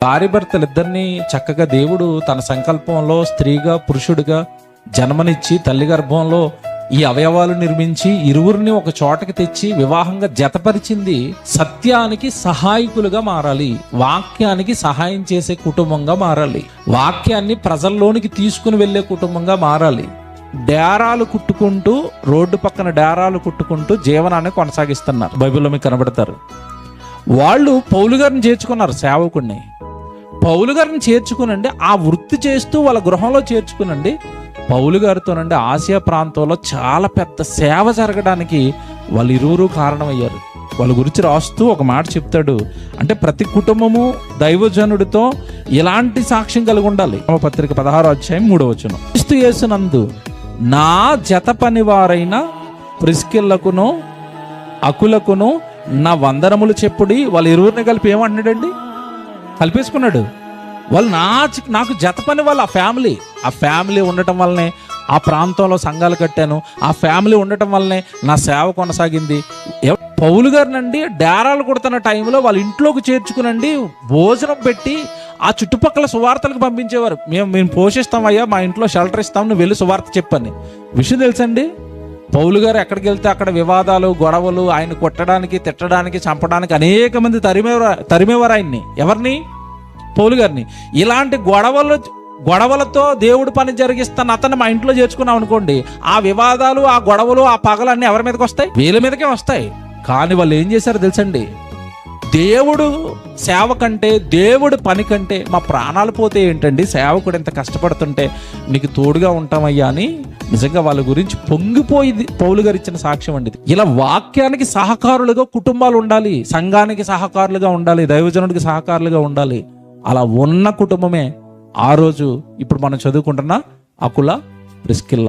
భార్య భర్తలిద్దరినీ చక్కగా దేవుడు తన సంకల్పంలో స్త్రీగా పురుషుడిగా జన్మనిచ్చి తల్లి గర్భంలో ఈ అవయవాలు నిర్మించి ఇరువురిని ఒక చోటకి తెచ్చి వివాహంగా జతపరిచింది సత్యానికి సహాయకులుగా మారాలి, వాక్యానికి సహాయం చేసే కుటుంబంగా మారాలి, వాక్యాన్ని ప్రజల్లోనికి తీసుకుని వెళ్ళే కుటుంబంగా మారాలి. డేరాలు కుట్టుకుంటూ రోడ్డు పక్కన డేరాలు కుట్టుకుంటూ జీవనాన్ని కొనసాగిస్తున్నారు. బైబిల్లో మీకు కనబడతారు. వాళ్ళు పౌలు గారిని చేర్చుకున్నారు, సేవకుడిని. పౌలు గారిని చేర్చుకునండి, ఆ వృత్తి చేస్తూ వాళ్ళ గృహంలో చేర్చుకునండి. పౌలు గారితోనండి ఆసియా ప్రాంతంలో చాలా పెద్ద సేవ జరగడానికి వాళ్ళు ఇరువురు కారణమయ్యారు. వాళ్ళ గురించి రాస్తూ ఒక మాట చెప్తాడు, అంటే ప్రతి కుటుంబము దైవజనుడితో ఇలాంటి సాక్ష్యం కలిగి ఉండాలి. పత్రిక 16వ అధ్యాయం 3వ వచనం. క్రీస్తు యేసునందు నా జత పనివారైన ప్రిస్కిల్లకును అకులకును నా వందనములు చెప్పుడి. వాళ్ళ ఇరువురిని కలిపి ఏమంటున్నాడండి? కలిపేసుకున్నాడు. వాళ్ళు నాకు జత పని వాళ్ళు. ఆ ఫ్యామిలీ ఉండటం వల్లనే ఆ ప్రాంతంలో సంఘాలు కట్టాను, ఆ ఫ్యామిలీ ఉండటం వల్లనే నా సేవ కొనసాగింది. పౌలు గారినండి డేరాలు కొడుతున్న టైంలో వాళ్ళ ఇంట్లోకి చేర్చుకునండి భోజనం పెట్టి ఆ చుట్టుపక్కల సువార్తలకు పంపించేవారు. మేము పోషిస్తామయ్యా, మా ఇంట్లో షెల్టర్ ఇస్తాం, నువ్వు వెళ్ళి సువార్త చెప్పని విషయం తెలుసండి. పౌలు గారు ఎక్కడికి వెళ్తే అక్కడ వివాదాలు, గొడవలు, ఆయన కొట్టడానికి, తిట్టడానికి, చంపడానికి అనేక మంది తరిమేవారు ఆయన్ని. ఎవరిని? పౌలు గారిని. ఇలాంటి గొడవలతో దేవుడు పని జరిగిస్తాను అతన్ని మా ఇంట్లో చేర్చుకున్నాం అనుకోండి, ఆ వివాదాలు, ఆ గొడవలు, ఆ పగలన్నీ ఎవరి మీదకి వస్తాయి? వీళ్ళ మీదకే వస్తాయి. కానీ వాళ్ళు ఏం చేశారు తెలుసండి? దేవుడు సేవ కంటే, దేవుడు పని కంటే మా ప్రాణాలు పోతే ఏంటండి, సేవకుడు ఎంత కష్టపడుతుంటే నీకు తోడుగా ఉంటామయ్యా అని నిజంగా వాళ్ళ గురించి పొంగిపోయింది పౌలు గారు ఇచ్చిన సాక్ష్యం అండి. ఇలా వాక్యానికి సహకారులుగా కుటుంబాలు ఉండాలి, సంఘానికి సహకారులుగా ఉండాలి, దైవజనుడికి సహకారులుగా ఉండాలి. అలా ఉన్న కుటుంబమే ఆ రోజు ఇప్పుడు మనం చదువుకుంటున్న అకుల, ప్రిస్కిల్ల.